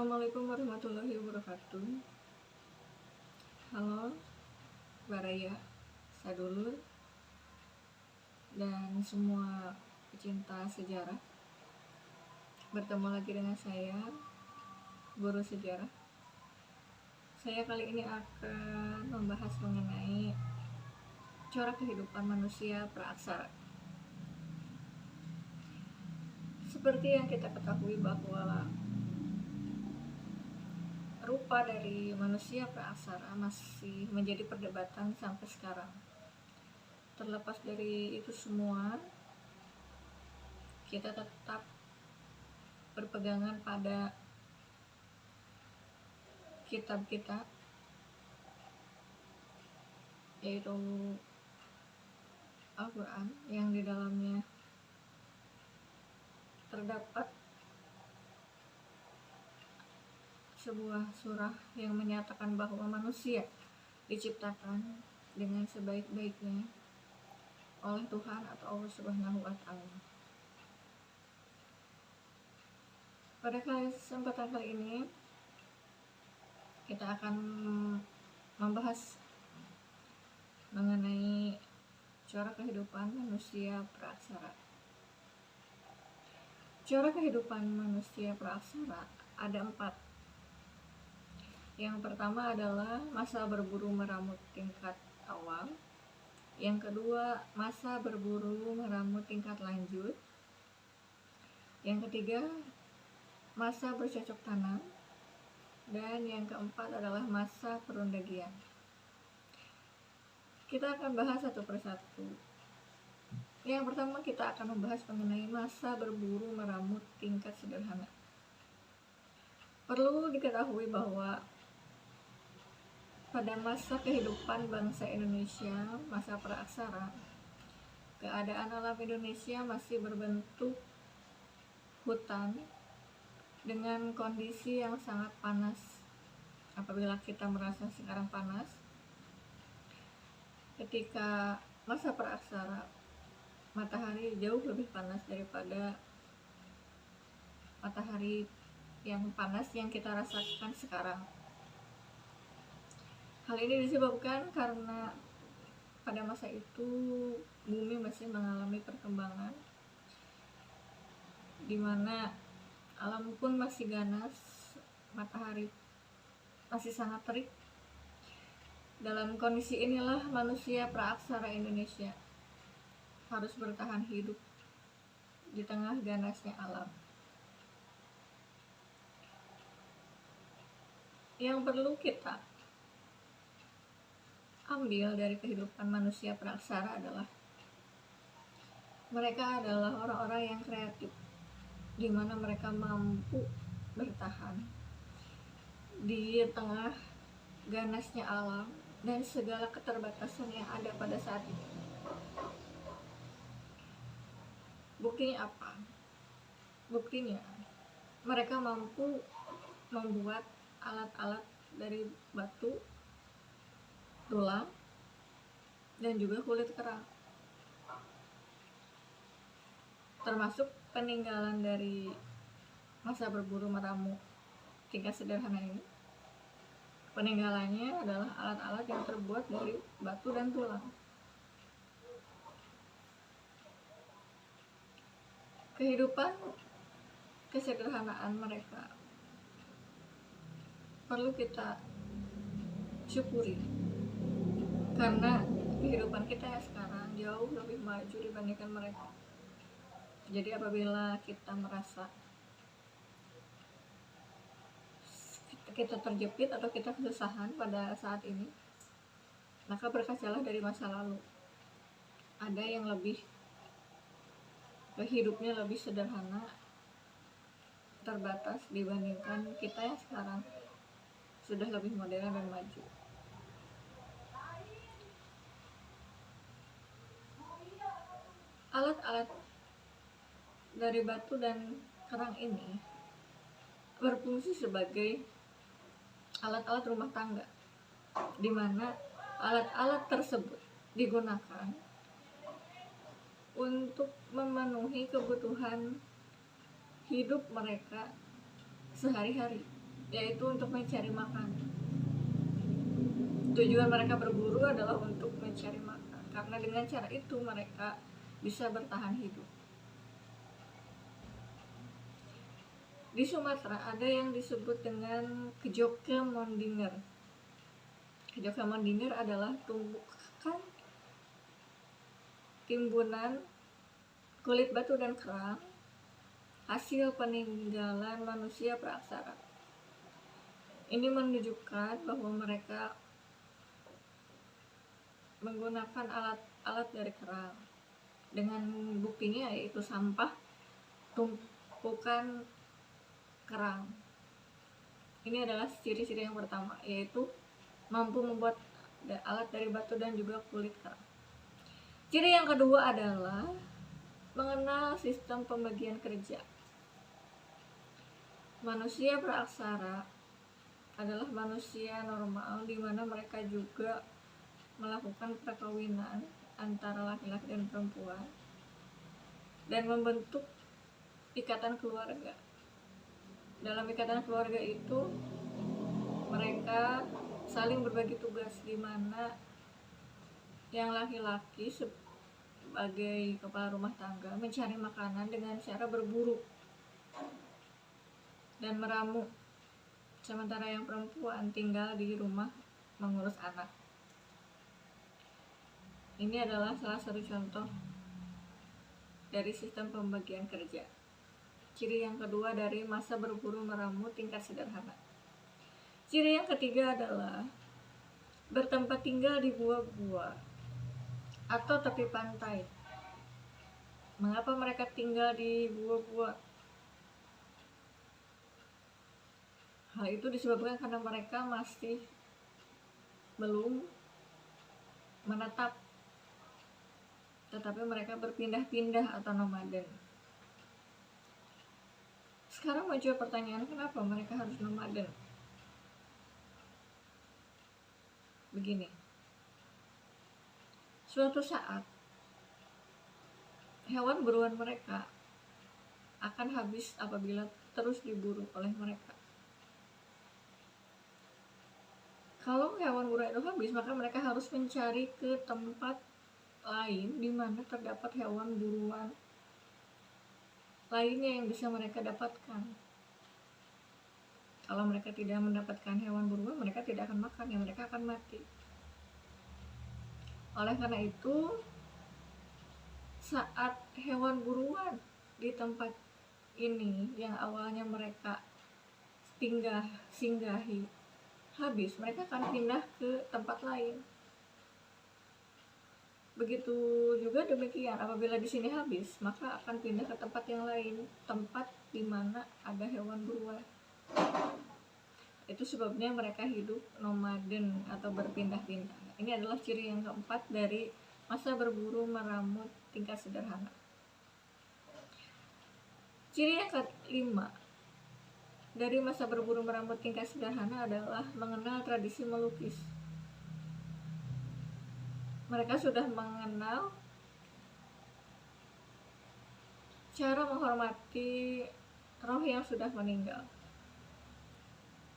Assalamualaikum warahmatullahi wabarakatuh. Halo Baraya, Sadulur, dan semua pecinta sejarah. Bertemu lagi dengan saya, Guru Sejarah. Saya kali ini akan membahas mengenai corak kehidupan manusia praaksara. Seperti yang kita ketahui bahwa rupa dari manusia praaksara masih menjadi perdebatan sampai sekarang. Terlepas dari itu semua, kita tetap berpegangan pada kitab kita, yaitu Al-Quran, yang di dalamnya terdapat sebuah surah yang menyatakan bahwa manusia diciptakan dengan sebaik-baiknya oleh Tuhan atau Allah Subhanahu wa Ta'ala. Pada kesempatan kali ini kita akan membahas mengenai corak kehidupan manusia praaksara. Corak kehidupan manusia praaksara ada 4. Yang pertama adalah masa berburu meramut tingkat awal. Yang kedua, masa berburu meramut tingkat lanjut. Yang ketiga, masa bercocok tanam. Dan yang keempat adalah masa perundagian. Kita akan bahas satu persatu. Yang pertama, kita akan membahas mengenai masa berburu meramut tingkat sederhana. Perlu diketahui bahwa pada masa kehidupan bangsa Indonesia, masa praaksara, keadaan alam Indonesia masih berbentuk hutan dengan kondisi yang sangat panas. Apabila kita merasa sekarang panas, ketika masa praaksara, matahari jauh lebih panas daripada matahari yang panas yang kita rasakan sekarang. Hal ini disebabkan karena pada masa itu bumi masih mengalami perkembangan, di mana alam pun masih ganas, matahari masih sangat terik. Dalam kondisi inilah manusia praaksara Indonesia harus bertahan hidup di tengah ganasnya alam. Yang perlu kita ambil dari kehidupan manusia praaksara adalah mereka adalah orang-orang yang kreatif, di mana mereka mampu bertahan di tengah ganasnya alam dan segala keterbatasan yang ada pada saat itu. Buktinya apa? Buktinya mereka mampu membuat alat-alat dari batu, tulang, dan juga kulit kerang, termasuk peninggalan dari masa berburu meramu tingkat sederhana ini. Peninggalannya adalah alat-alat yang terbuat dari batu dan tulang. Kehidupan kesederhanaan mereka perlu kita syukuri, karena kehidupan kita yang sekarang jauh lebih maju dibandingkan mereka. Jadi apabila kita merasa kita terjepit atau kita kesusahan pada saat ini, maka berkacalah dari masa lalu. Ada yang lebih hidupnya lebih sederhana, terbatas dibandingkan kita yang sekarang sudah lebih modern dan maju. Alat-alat dari batu dan kerang ini berfungsi sebagai alat-alat rumah tangga, di mana alat-alat tersebut digunakan untuk memenuhi kebutuhan hidup mereka sehari-hari. yaitu untuk mencari makan. Tujuan mereka berburu adalah untuk mencari makan, karena dengan cara itu mereka bisa bertahan hidup. Di Sumatera ada yang disebut dengan Kejoke Mondinger. Kejoke Mondinger adalah timbunan kulit batu dan kerang hasil peninggalan manusia praaksara. Ini menunjukkan bahwa mereka menggunakan alat-alat dari kerang. Dengan buktinya yaitu sampah tumpukan kerang. Ini adalah ciri-ciri yang pertama, yaitu mampu membuat alat dari batu dan juga kulit kerang. Ciri yang kedua adalah mengenal sistem pembagian kerja. Manusia praaksara adalah manusia normal di mana mereka juga melakukan perkawinan antara laki-laki dan perempuan dan membentuk ikatan keluarga. Dalam ikatan keluarga itu mereka saling berbagi tugas, di mana yang laki-laki sebagai kepala rumah tangga mencari makanan dengan cara berburu dan meramu, sementara yang perempuan tinggal di rumah mengurus anak. Ini adalah salah satu contoh dari sistem pembagian kerja. Ciri yang kedua dari masa berburu meramu tingkat sederhana. Ciri yang ketiga adalah bertempat tinggal di gua-gua atau tepi pantai. Mengapa mereka tinggal di gua-gua? Hal itu disebabkan karena mereka masih belum menetap, tetapi mereka berpindah-pindah atau nomaden. Sekarang muncul pertanyaan, kenapa mereka harus nomaden? Begini, suatu saat hewan buruan mereka akan habis apabila terus diburu oleh mereka. Kalau hewan buruan itu habis, maka mereka harus mencari ke tempat lain di mana terdapat hewan buruan lainnya yang bisa mereka dapatkan. Kalau mereka tidak mendapatkan hewan buruan, mereka tidak akan makan, ya mereka akan mati. Oleh karena itu, saat hewan buruan di tempat ini yang awalnya mereka singgahi habis, mereka akan pindah ke tempat lain. Begitu juga demikian, apabila di sini habis, maka akan pindah ke tempat yang lain, tempat di mana ada hewan buruan. Itu sebabnya mereka hidup nomaden atau berpindah-pindah. Ini adalah ciri yang keempat dari masa berburu meramu tingkat sederhana. Ciri yang kelima dari masa berburu meramu tingkat sederhana adalah mengenal tradisi melukis. Mereka sudah mengenal cara menghormati roh yang sudah meninggal.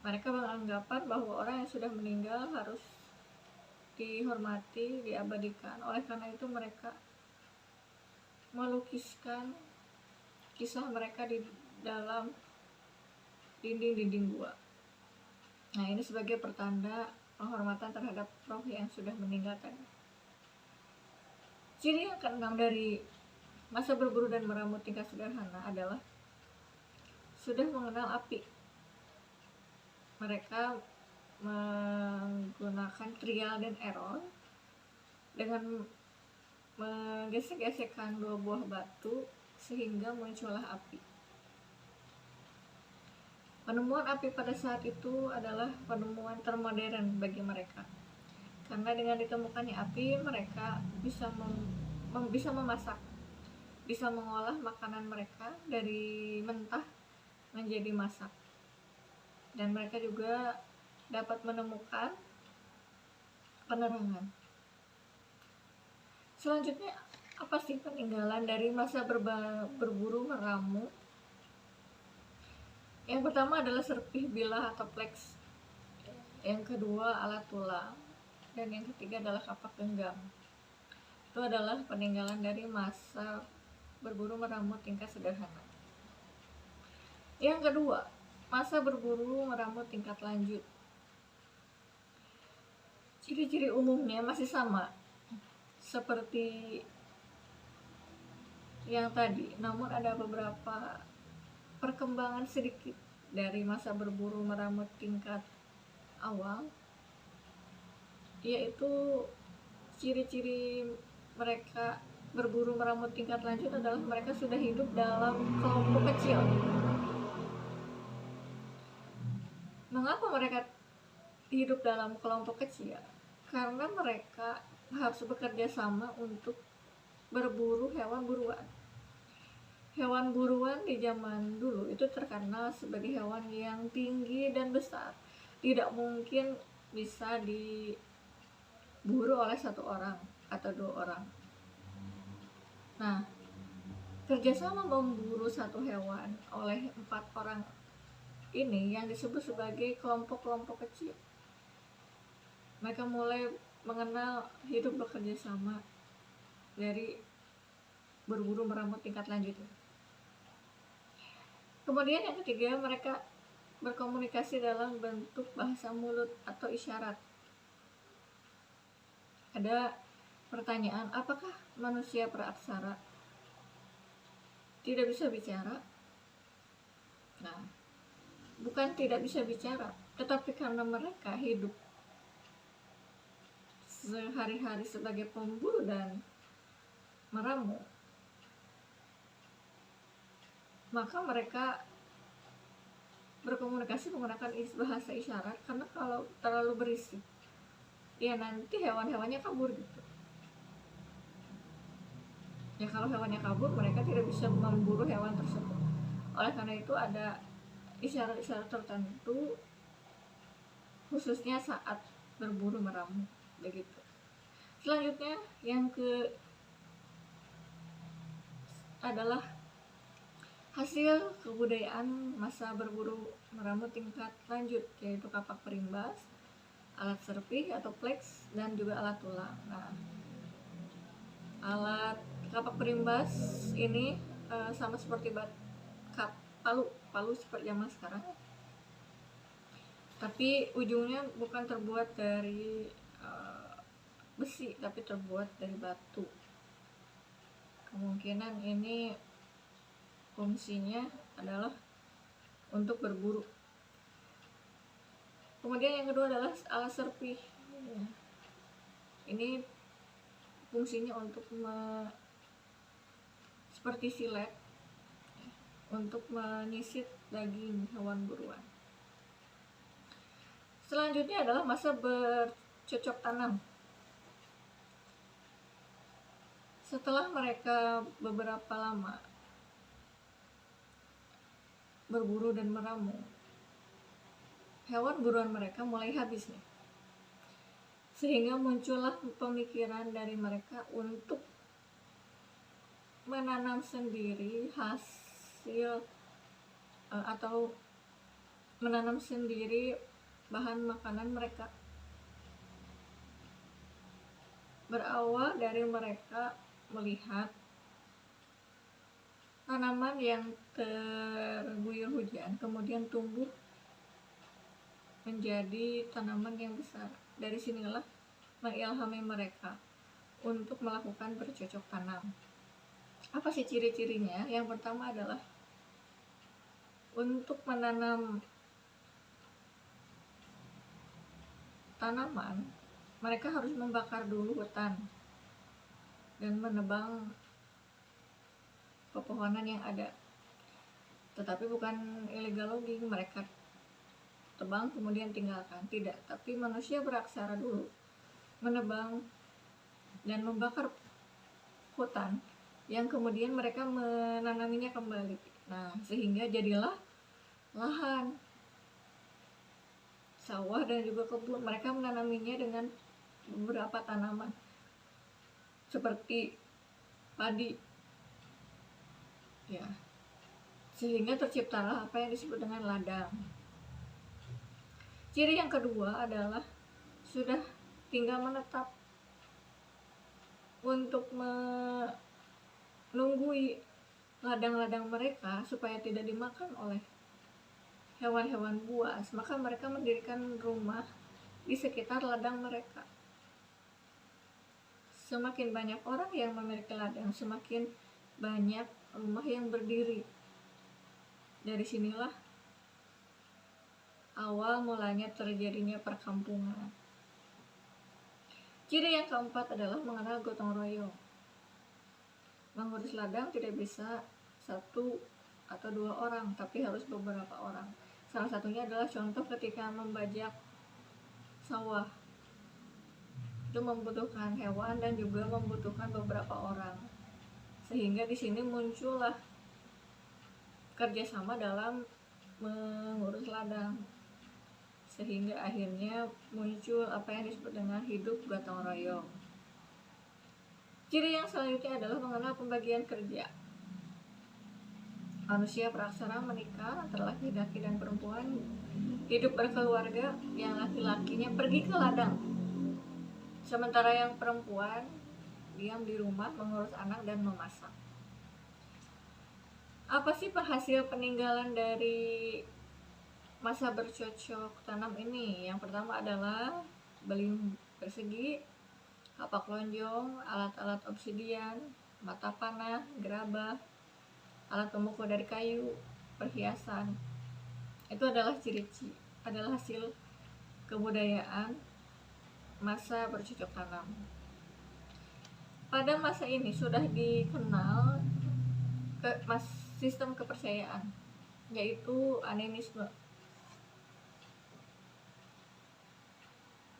Mereka beranggapan bahwa orang yang sudah meninggal harus dihormati, diabadikan. Oleh karena itu mereka melukiskan kisah mereka di dalam dinding-dinding gua. Nah, ini sebagai pertanda penghormatan terhadap roh yang sudah meninggal tadi. Ciri yang keenam dari masa berburu dan meramu tingkat sederhana adalah sudah mengenal api. Mereka menggunakan trial dan error dengan menggesek-gesekkan dua buah batu sehingga muncullah api. Penemuan api pada saat itu adalah penemuan termodern bagi mereka. Karena dengan ditemukannya api, mereka bisa memasak, bisa mengolah makanan mereka dari mentah menjadi masak. Dan mereka juga dapat menemukan penerangan. Selanjutnya, apa sih peninggalan dari masa berburu meramu Yang pertama adalah serpih, bilah atau pleks. Yang kedua alat tulang. Dan yang ketiga adalah kapak genggam. Itu adalah peninggalan dari masa berburu meramut tingkat sederhana. Yang kedua, masa berburu meramut tingkat lanjut. Ciri-ciri umumnya masih sama seperti yang tadi, namun ada beberapa perkembangan sedikit dari masa berburu meramut tingkat awal, yaitu ciri-ciri mereka berburu meramut tingkat lanjut adalah mereka sudah hidup dalam kelompok kecil. Mengapa mereka hidup dalam kelompok kecil? Karena mereka harus bekerja sama untuk berburu hewan buruan. Hewan buruan di zaman dulu itu terkenal sebagai hewan yang tinggi dan besar. Tidak mungkin bisa diburu oleh satu orang atau dua orang. Nah, kerjasama memburu satu hewan oleh 4 orang ini yang disebut sebagai kelompok-kelompok kecil. Mereka mulai mengenal hidup bekerja sama dari berburu meramut tingkat lanjut. Kemudian yang ketiga, mereka berkomunikasi dalam bentuk bahasa mulut atau isyarat. Ada pertanyaan, apakah manusia praaksara tidak bisa bicara? Nah, bukan tidak bisa bicara, tetapi karena mereka hidup sehari-hari sebagai pemburu dan meramu, maka mereka berkomunikasi menggunakan bahasa isyarat, karena kalau terlalu berisik ya nanti hewan-hewannya kabur gitu. Ya kalau hewannya kabur, mereka tidak bisa memburu hewan tersebut. Oleh karena itu ada isyarat-isyarat tertentu khususnya saat berburu meramu begitu. Selanjutnya yang adalah hasil kebudayaan masa berburu meramu tingkat lanjut, yaitu kapak perimbas, alat serpih atau pleks, dan juga alat tulang. Nah, alat kapak perimbas ini sama seperti palu seperti zaman sekarang, tapi ujungnya bukan terbuat dari besi, tapi terbuat dari batu. Kemungkinan ini fungsinya adalah untuk berburu. Kemudian yang kedua adalah alat serpih. Ini fungsinya untuk seperti silet, untuk menyisit daging hewan buruan. Selanjutnya adalah masa bercocok tanam. Setelah mereka beberapa lama berburu dan meramu, hewan buruan mereka mulai habis nih. Sehingga muncullah pemikiran dari mereka untuk menanam sendiri hasil atau menanam sendiri bahan makanan mereka. Berawal dari mereka melihat tanaman yang terguyur hujan kemudian tumbuh menjadi tanaman yang besar. Dari sinilah mengilhami mereka untuk melakukan bercocok tanam. Apa sih ciri-cirinya? Yang pertama adalah untuk menanam tanaman, mereka harus membakar dulu hutan dan menebang pepohonan yang ada. Tetapi bukan illegal logging, mereka tebang kemudian tinggalkan, tidak. Tapi manusia beraksara dulu menebang dan membakar hutan yang kemudian mereka menanaminya kembali. Nah, sehingga jadilah lahan sawah dan juga kebun. Mereka menanaminya dengan beberapa tanaman seperti padi, ya. sehingga terciptalah apa yang disebut dengan ladang. Ciri yang kedua adalah sudah tinggal menetap untuk menunggui ladang-ladang mereka supaya tidak dimakan oleh hewan-hewan buas, maka mereka mendirikan rumah di sekitar ladang mereka. Semakin banyak orang yang memiliki ladang, semakin banyak rumah yang berdiri. Dari sinilah awal mulanya terjadinya perkampungan. Ciri yang keempat adalah mengenal gotong royong. Mengurus ladang tidak bisa satu atau dua orang, tapi harus beberapa orang. Salah satunya adalah contoh ketika membajak sawah. Itu membutuhkan hewan dan juga membutuhkan beberapa orang. Sehingga di sini muncullah kerjasama dalam mengurus ladang, sehingga akhirnya muncul apa yang disebut dengan hidup gotong royong. Ciri yang selanjutnya adalah mengenal pembagian kerja. Manusia praksara menikah antara laki-laki dan perempuan, hidup berkeluarga, yang laki-lakinya pergi ke ladang, sementara yang perempuan diam di rumah mengurus anak dan memasak. Apa sih penghasil peninggalan dari masa bercocok tanam ini? Yang pertama adalah beling persegi, kapak lonjong, alat-alat obsidian, mata panah, gerabah, alat pemukul dari kayu, perhiasan. Itu adalah adalah hasil kebudayaan masa bercocok tanam. Pada masa ini sudah dikenal sistem kepercayaan, yaitu animisme.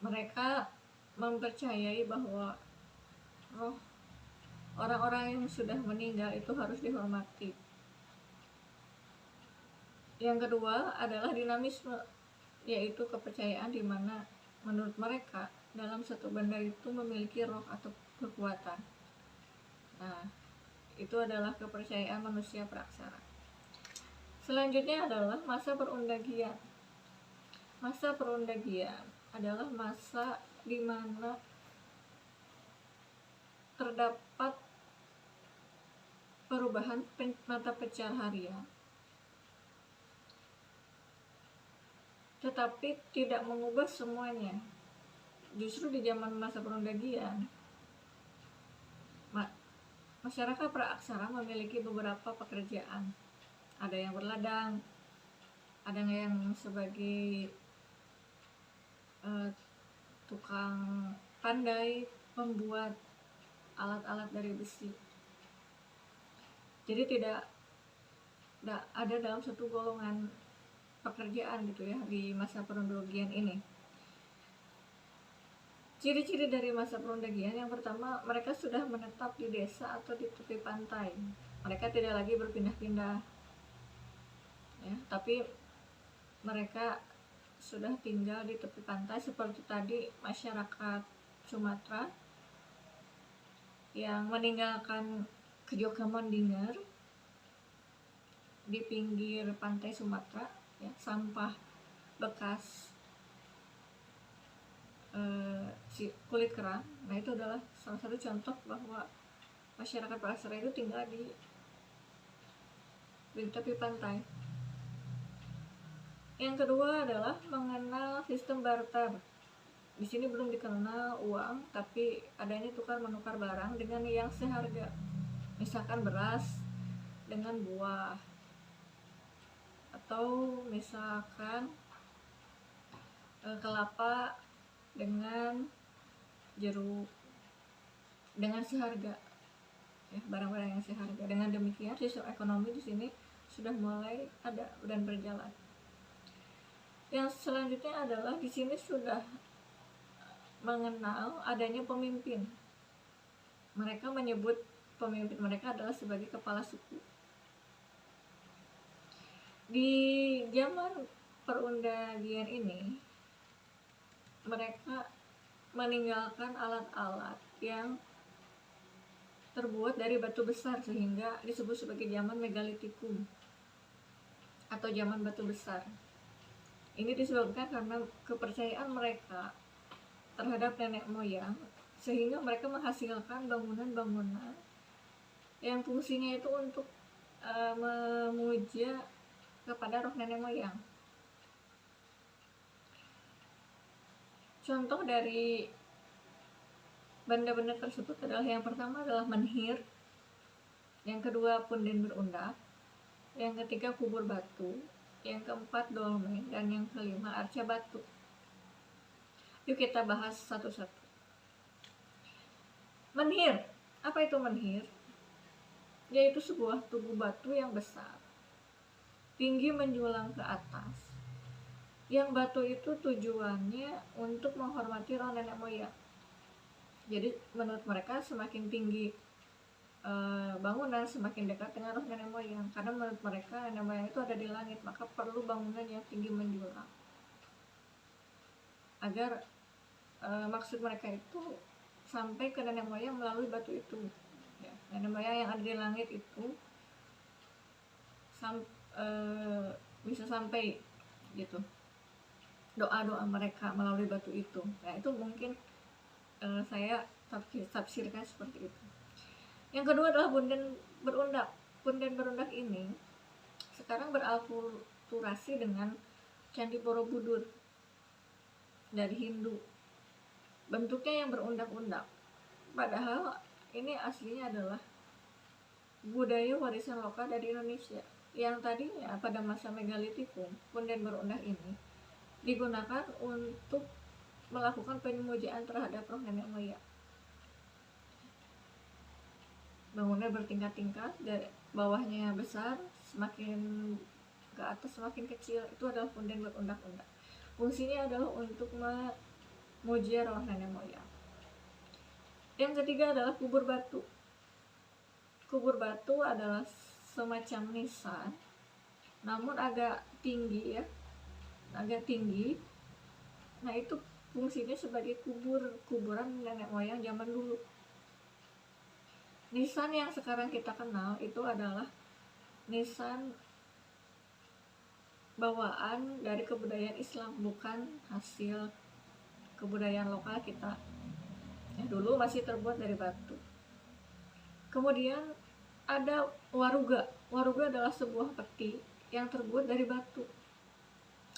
Mereka mempercayai bahwa roh orang-orang yang sudah meninggal itu harus dihormati. Yang kedua adalah dinamisme, yaitu kepercayaan di mana menurut mereka dalam satu benda itu memiliki roh atau kekuatan. Nah, itu adalah kepercayaan manusia praksara. Selanjutnya adalah masa perundagian. Masa perundagian adalah masa di mana terdapat perubahan mata pencaharian, tetapi tidak mengubah semuanya. Justru di zaman masa perundagian, masyarakat praaksara memiliki beberapa pekerjaan. Ada yang berladang, ada yang sebagai tukang pandai membuat alat-alat dari besi. Jadi tidak ada dalam satu golongan pekerjaan gitu ya di masa perundagian ini. Ciri-ciri dari masa perundagian, yang pertama, mereka sudah menetap di desa atau di tepi pantai. Mereka tidak lagi berpindah-pindah, ya, tapi mereka sudah tinggal di tepi pantai seperti tadi masyarakat Sumatera yang meninggalkan Kejokamandingar di pinggir pantai Sumatera, ya, sampah bekas kulit kerang. Nah, itu adalah salah satu contoh bahwa masyarakat praksara itu tinggal di tepi pantai. Yang kedua adalah mengenal sistem barter. Di sini belum dikenal uang, tapi adanya tukar menukar barang dengan yang seharga. Misalkan beras dengan buah, atau misalkan kelapa dengan jeruk, dengan seharga, ya, barang-barang yang seharga. Dengan demikian sistem ekonomi di sini sudah mulai ada dan berjalan. Yang selanjutnya adalah di sini sudah mengenal adanya pemimpin. Mereka menyebut pemimpin mereka adalah sebagai kepala suku. Di zaman perundagian ini, mereka meninggalkan alat-alat yang terbuat dari batu besar sehingga disebut sebagai zaman megalitikum. atau zaman batu besar. Ini disebabkan karena kepercayaan mereka terhadap nenek moyang, sehingga mereka menghasilkan bangunan-bangunan yang fungsinya itu untuk memuja kepada roh nenek moyang. Contoh dari benda-benda tersebut adalah, yang pertama adalah menhir, yang kedua punden berundak, yang ketiga kubur batu, yang keempat dolmen, dan yang kelima arca batu. Yuk kita bahas satu-satu. Menhir, apa itu menhir? Yaitu sebuah tugu batu yang besar, tinggi menjulang ke atas. Yang batu itu tujuannya untuk menghormati roh nenek moyang. Jadi menurut mereka semakin tinggi bangunan, semakin dekat dengan roh nenek moyang. Karena menurut mereka nenek moyang itu ada di langit, maka perlu bangunan yang tinggi menjulang agar maksud mereka itu sampai ke nenek moyang melalui batu itu. Ya, nenek moyang yang ada di langit itu bisa sampai gitu doa-doa mereka melalui batu itu. Nah itu mungkin saya tafsirkan seperti itu. Yang kedua adalah punden berundak. Punden berundak ini sekarang berakulturasi dengan Candi Borobudur dari Hindu. Bentuknya yang berundak-undak, padahal ini aslinya adalah budaya warisan lokal dari Indonesia, yang tadinya pada masa megalitikum punden berundak ini digunakan untuk melakukan pemujaan terhadap roh nenek moyang. Bangunan bertingkat-tingkat, dari bawahnya besar, semakin ke atas semakin kecil, itu adalah punden berundak-undak. Fungsinya adalah untuk memuja roh nenek moyang. Yang ketiga adalah kubur batu. Kubur batu adalah semacam nisan, namun agak tinggi ya, agak tinggi. Nah itu fungsinya sebagai kuburan nenek moyang zaman dulu. Nisan yang sekarang kita kenal itu adalah nisan bawaan dari kebudayaan Islam, bukan hasil kebudayaan lokal kita. Ya, dulu masih terbuat dari batu. Kemudian ada waruga. Waruga adalah sebuah peti yang terbuat dari batu.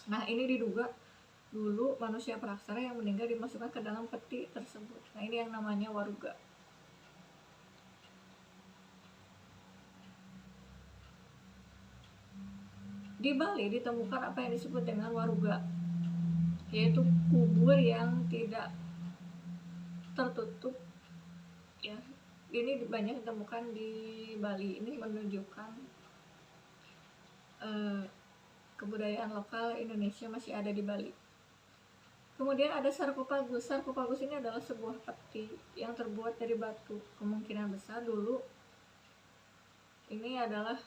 Nah ini diduga dulu manusia praksara yang meninggal dimasukkan ke dalam peti tersebut. Nah ini yang namanya waruga. Di Bali ditemukan apa yang disebut dengan waruga, yaitu kubur yang tidak tertutup ya. Ini banyak ditemukan di Bali. Ini menunjukkan kebudayaan lokal Indonesia masih ada di Bali. Kemudian ada sarkofagus. Sarkofagus ini adalah sebuah peti yang terbuat dari batu. Kemungkinan besar dulu ini adalah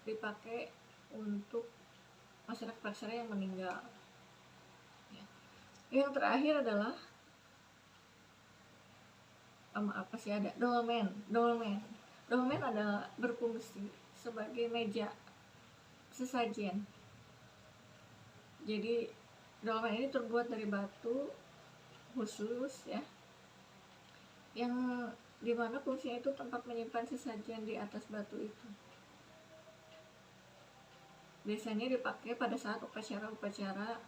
dipakai untuk masyarakat praksara yang meninggal. Ya. Yang terakhir adalah dolmen. Dolmen adalah berfungsi sebagai meja sesajen. Jadi dolmen ini terbuat dari batu khusus ya, yang dimana fungsinya itu tempat menyimpan sesajen di atas batu itu. Biasanya dipakai pada saat upacara-upacara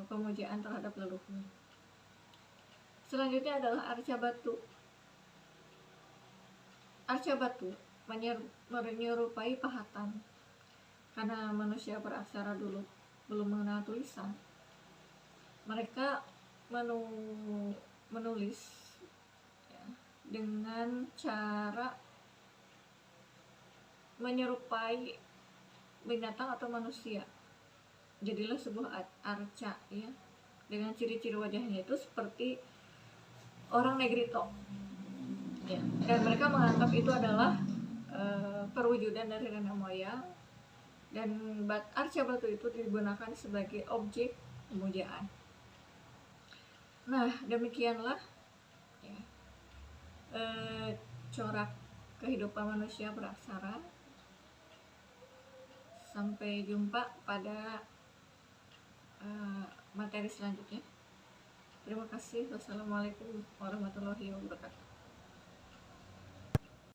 pemujaan terhadap leluhur. Selanjutnya adalah arca batu. Arca batu menyerupai pahatan. Karena manusia praksara dulu belum mengenal tulisan, mereka menulis ya, dengan cara menyerupai binatang atau manusia. Jadilah sebuah arca ya, dengan ciri-ciri wajahnya itu seperti orang Negrito ya. Dan mereka menganggap itu adalah perwujudan dari nenek moyang, dan arca batu itu digunakan sebagai objek pemujaan. Nah demikianlah ya, corak kehidupan manusia praksara Sampai jumpa pada materi selanjutnya. Terima kasih. Wassalamualaikum warahmatullahi wabarakatuh.